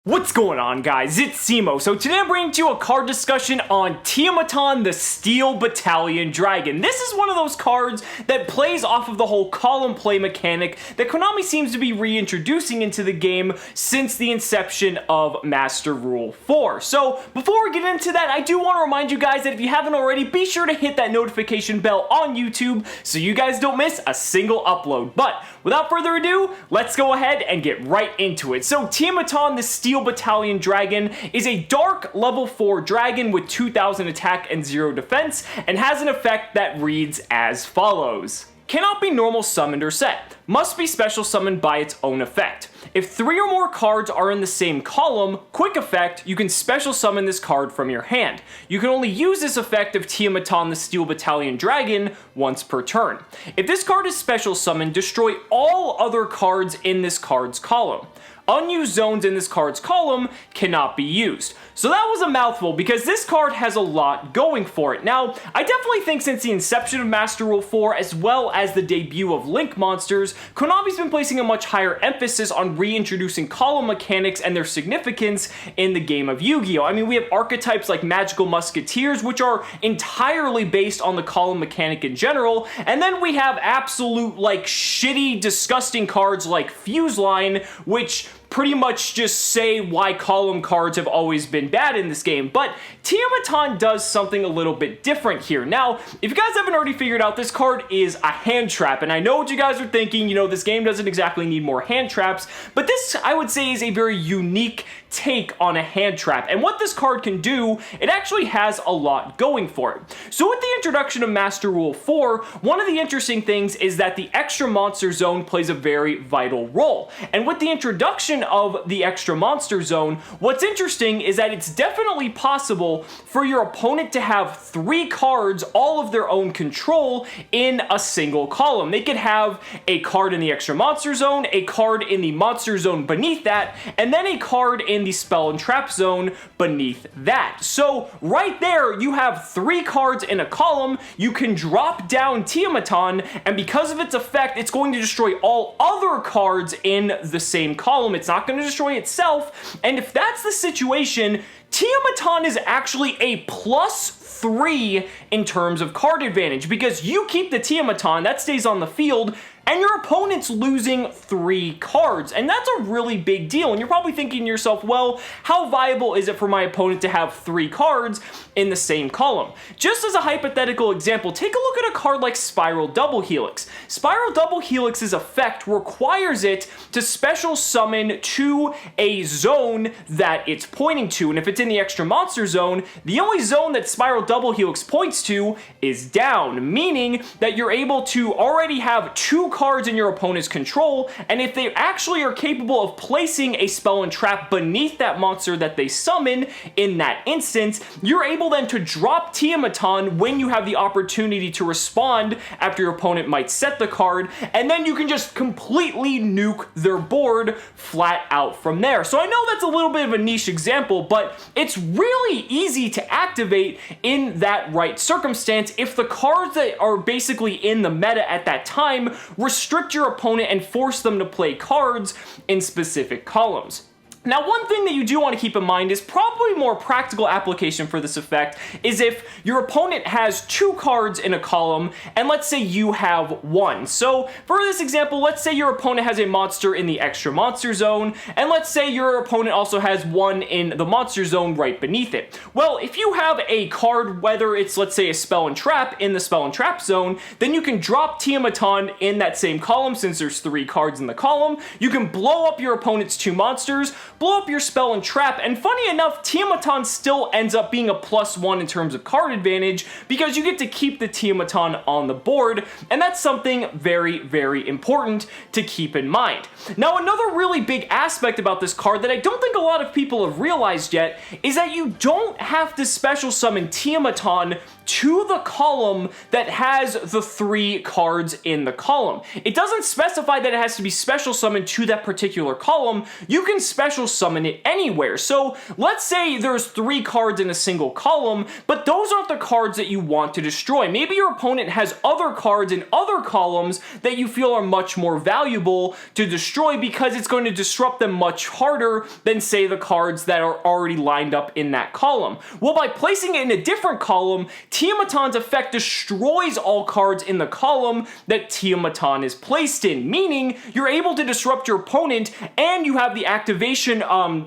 What's going on, guys? It's Cimo. So today I'm bringing to you a card discussion on Tiamaton, the Steel Battalion Dragon. This is one of those cards that plays off of the whole column play mechanic that Konami seems to be reintroducing into the game since the inception of Master Rule 4. So before we get into that, I do want to remind you guys that if you haven't already, be sure to hit that notification bell on YouTube so you guys don't miss a single upload. But without further ado, let's go ahead and get right into it. So Tiamaton, the Steel Battalion Dragon, is a dark level 4 dragon with 2000 attack and 0 defense, and has an effect that reads as follows. Cannot be normal summoned or set. Must be special summoned by its own effect. If 3 or more cards are in the same column, quick effect, you can special summon this card from your hand. You can only use this effect of Tiamaton, the Steel Battalion Dragon once per turn. If this card is special summoned, destroy all other cards in this card's column. Unused zones in this card's column cannot be used. So that was a mouthful because this card has a lot going for it. Now, I definitely think since the inception of Master Rule 4 as well as the debut of Link monsters, Konami's been placing a much higher emphasis on reintroducing column mechanics and their significance in the game of Yu-Gi-Oh! I mean, we have archetypes like Magical Musketeers, which are entirely based on the column mechanic in general, and then we have absolute, like, shitty, disgusting cards like Fuse Line, which pretty much just say why column cards have always been bad in this game, but Tiamaton does something a little bit different here. Now, if you guys haven't already figured out, this card is a hand trap, and I know what you guys are thinking, you know, this game doesn't exactly need more hand traps, but this, I would say, is a very unique take on a hand trap, and what this card can do, it actually has a lot going for it. So with the introduction of Master Rule 4, one of the interesting things is that the extra monster zone plays a very vital role, and with the introduction of the extra monster zone, what's interesting is that it's definitely possible for your opponent to have 3 cards, all of their own control, in a single column. They could have a card in the extra monster zone, a card in the monster zone beneath that, and then a card in the spell and trap zone beneath that. So right there, you have 3 cards in a column. You can drop down Tiamaton, and because of its effect, it's going to destroy all other cards in the same column. It's not going to destroy itself, and if that's the situation, Tiamaton is actually a +3 in terms of card advantage, because you keep the Tiamaton, that stays on the field, and your opponent's losing 3 cards, and that's a really big deal. And you're probably thinking to yourself, well, how viable is it for my opponent to have 3 cards in the same column? Just as a hypothetical example, take a look at a card like Spiral Double Helix. Spiral Double Helix's effect requires it to special summon to a zone that it's pointing to, and if it's in the extra monster zone, the only zone that Spiral Double Helix points to is down, meaning that you're able to already have 2 cards in your opponent's control, and if they actually are capable of placing a spell and trap beneath that monster that they summon in that instance, you're able then to drop Tiamaton when you have the opportunity to respond after your opponent might set the card, and then you can just completely nuke their board flat out from there. So I know that's a little bit of a niche example, but it's really easy to activate in that right circumstance if the cards that are basically in the meta at that time restrict your opponent and force them to play cards in specific columns. Now, one thing that you do want to keep in mind is probably more practical application for this effect is if your opponent has 2 cards in a column, and let's say you have 1. So for this example, let's say your opponent has a monster in the extra monster zone, and let's say your opponent also has 1 in the monster zone right beneath it. Well, if you have a card, whether it's, let's say, a spell and trap in the spell and trap zone, then you can drop Tiamaton in that same column since there's 3 cards in the column. You can blow up your opponent's 2 monsters, blow up your spell and trap, and funny enough, Tiamaton still ends up being a +1 in terms of card advantage because you get to keep the Tiamaton on the board, and that's something very, very important to keep in mind. Now, another really big aspect about this card that I don't think a lot of people have realized yet is that you don't have to special summon Tiamaton to the column that has the 3 cards in the column. It doesn't specify that it has to be special summoned to that particular column. You can special summon it anywhere. So let's say there's 3 cards in a single column, but those aren't the cards that you want to destroy. Maybe your opponent has other cards in other columns that you feel are much more valuable to destroy because it's going to disrupt them much harder than, say, the cards that are already lined up in that column. Well, by placing it in a different column, Tiamaton's effect destroys all cards in the column that Tiamaton is placed in, meaning you're able to disrupt your opponent and you have the activation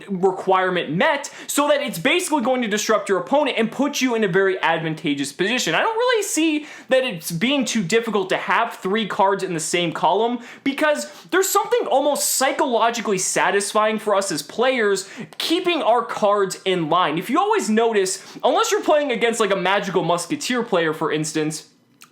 requirement met, so that it's basically going to disrupt your opponent and put you in a very advantageous position. I don't really see that it's being too difficult to have 3 cards in the same column, because there's something almost psychologically satisfying for us as players keeping our cards in line. If you always notice, unless you're playing against like a magical musketeer player, for instance,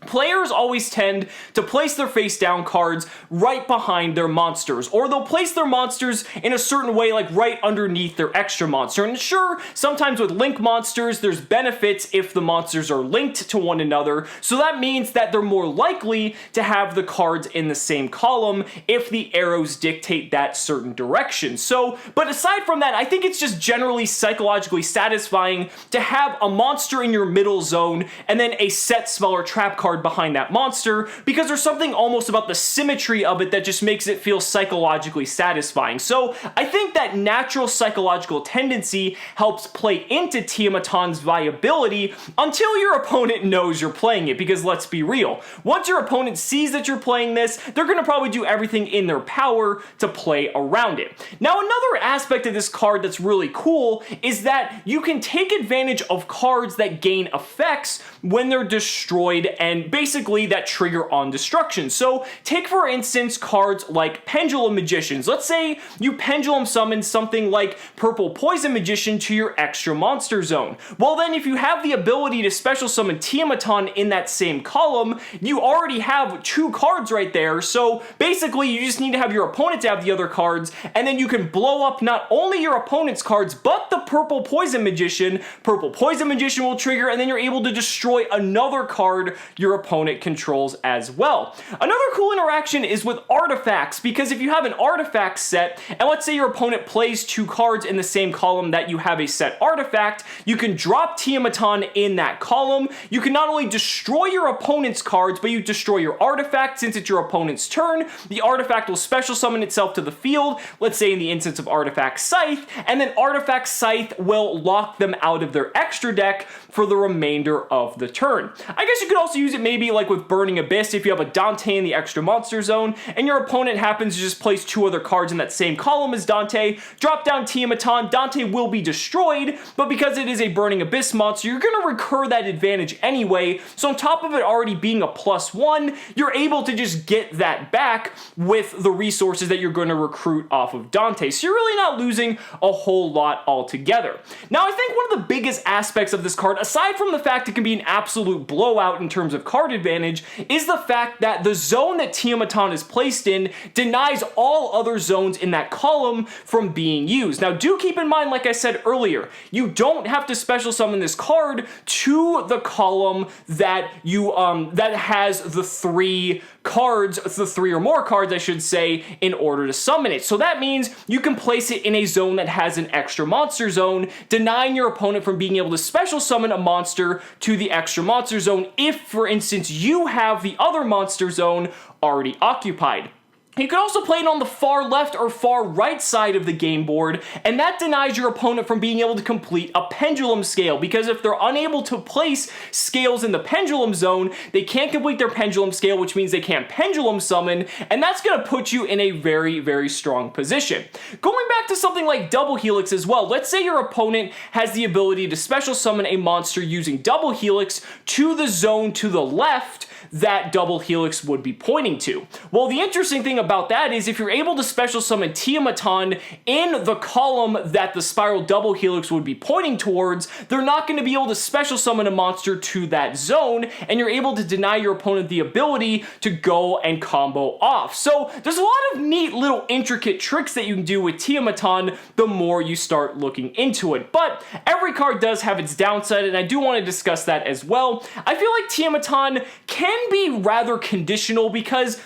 players always tend to place their face down cards right behind their monsters, or they'll place their monsters in a certain way, like right underneath their extra monster. And sure, sometimes with link monsters, there's benefits if the monsters are linked to one another, so that means that they're more likely to have the cards in the same column if the arrows dictate that certain direction. So, but aside from that, I think it's just generally psychologically satisfying to have a monster in your middle zone and then a set smaller trap card behind that monster, because there's something almost about the symmetry of it that just makes it feel psychologically satisfying. So I think that natural psychological tendency helps play into Tiamaton's viability until your opponent knows you're playing it, because let's be real, once your opponent sees that you're playing this, they're going to probably do everything in their power to play around it. Now, another aspect of this card that's really cool is that you can take advantage of cards that gain effects when they're destroyed and basically that trigger on destruction. So take, for instance, cards like Pendulum Magicians. Let's say you pendulum summon something like Purple Poison Magician to your extra monster zone. Well then, if you have the ability to special summon Tiamaton in that same column, you already have 2 cards right there. So basically you just need to have your opponent have the other cards, and then you can blow up not only your opponent's cards, but the Purple Poison Magician. Purple Poison Magician will trigger, and then you're able to destroy another card your opponent controls as well. Another cool interaction is with artifacts, because if you have an artifact set, and let's say your opponent plays 2 cards in the same column that you have a set artifact, you can drop Tiamaton in that column. You can not only destroy your opponent's cards, but you destroy your artifact. Since it's your opponent's turn, the artifact will special summon itself to the field, let's say in the instance of Artifact Scythe, and then Artifact Scythe will lock them out of their extra deck for the remainder of the turn. I guess you could also use it maybe like with Burning Abyss if you have a Dante in the extra monster zone and your opponent happens to just place 2 other cards in that same column as Dante, drop down Tiamaton, Dante will be destroyed, but because it is a Burning Abyss monster, you're going to recur that advantage anyway, so on top of it already being a +1, you're able to just get that back with the resources that you're going to recruit off of Dante, so you're really not losing a whole lot altogether. Now, I think one of the biggest aspects of this card, aside from the fact it can be an absolute blowout in terms of card advantage, is the fact that the zone that Tiamaton is placed in denies all other zones in that column from being used. Now, do keep in mind, like I said earlier, you don't have to special summon this card to the column that you that has the 3 cards, the 3 or more cards, I should say, in order to summon it. So that means you can place it in a zone that has an extra monster zone, denying your opponent from being able to special summon a monster to the extra monster zone if, for instance, you have the other monster zone already occupied. You can also play it on the far left or far right side of the game board, and that denies your opponent from being able to complete a pendulum scale, because if they're unable to place scales in the pendulum zone, they can't complete their pendulum scale, which means they can't pendulum summon, and that's going to put you in a very, very strong position. Going back to something like Double Helix as well, let's say your opponent has the ability to special summon a monster using Double Helix to the zone to the left that Double Helix would be pointing to. Well, the interesting thing about that is if you're able to special summon Tiamaton in the column that the Spiral Double Helix would be pointing towards, they're not going to be able to special summon a monster to that zone, and you're able to deny your opponent the ability to go and combo off. So there's a lot of neat little intricate tricks that you can do with Tiamaton the more you start looking into it. But every card does have its downside, and I do want to discuss that as well. I feel like Tiamaton can be rather conditional because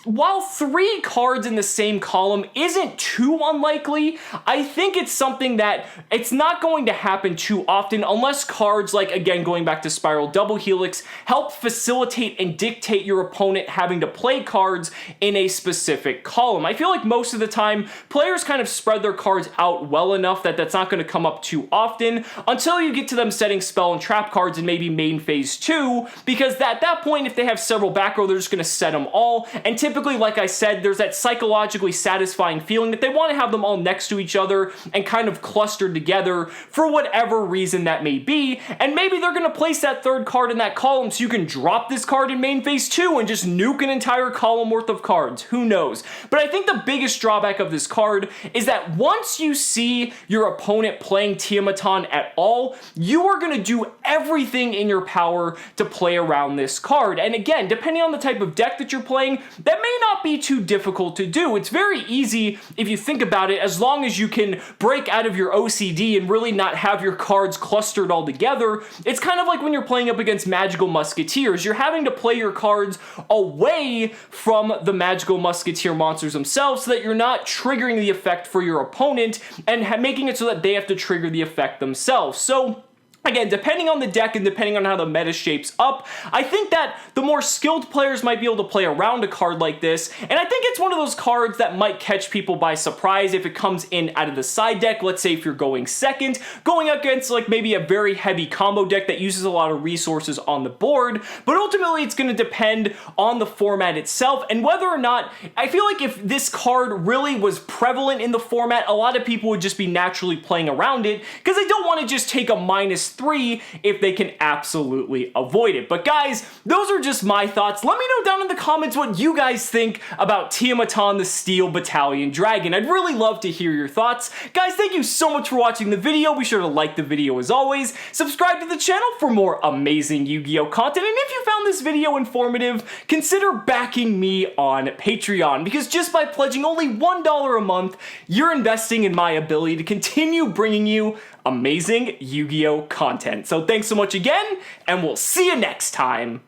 while 3 cards in the same column isn't too unlikely, I think it's something that it's not going to happen too often unless cards like, again, going back to Spiral Double Helix, help facilitate and dictate your opponent having to play cards in a specific column. I feel like most of the time, players kind of spread their cards out well enough that that's not going to come up too often until you get to them setting spell and trap cards in maybe main phase 2, because at that point, if they have several back row, they're just going to set them all, and typically, like I said, there's that psychologically satisfying feeling that they want to have them all next to each other and kind of clustered together for whatever reason that may be, and maybe they're going to place that 3rd card in that column so you can drop this card in main phase 2 and just nuke an entire column worth of cards. Who knows? But I think the biggest drawback of this card is that once you see your opponent playing Tiamaton at all, you are going to do everything in your power to play around this card. And again, depending on the type of deck that you're playing, that may not be too difficult to do. It's very easy if you think about it, as long as you can break out of your OCD and really not have your cards clustered all together. It's kind of like when you're playing up against Magical Musketeers. You're having to play your cards away from the Magical Musketeer monsters themselves so that you're not triggering the effect for your opponent and making it so that they have to trigger the effect themselves. So again, depending on the deck and depending on how the meta shapes up, I think that the more skilled players might be able to play around a card like this, and I think it's one of those cards that might catch people by surprise if it comes in out of the side deck. Let's say if you're going second, going against like maybe a very heavy combo deck that uses a lot of resources on the board, but ultimately it's going to depend on the format itself and whether or not, I feel like if this card really was prevalent in the format, a lot of people would just be naturally playing around it because they don't want to just take a -3 if they can absolutely avoid it. But guys, those are just my thoughts. Let me know down in the comments what you guys think about Tiamaton the Steel Battalion Dragon. I'd really love to hear your thoughts. Guys, thank you so much for watching the video. Be sure to like the video as always. Subscribe to the channel for more amazing Yu-Gi-Oh content. And if you found this video informative, consider backing me on Patreon, because just by pledging only $1 a month, you're investing in my ability to continue bringing you amazing Yu-Gi-Oh content. So thanks so much again, and we'll see you next time.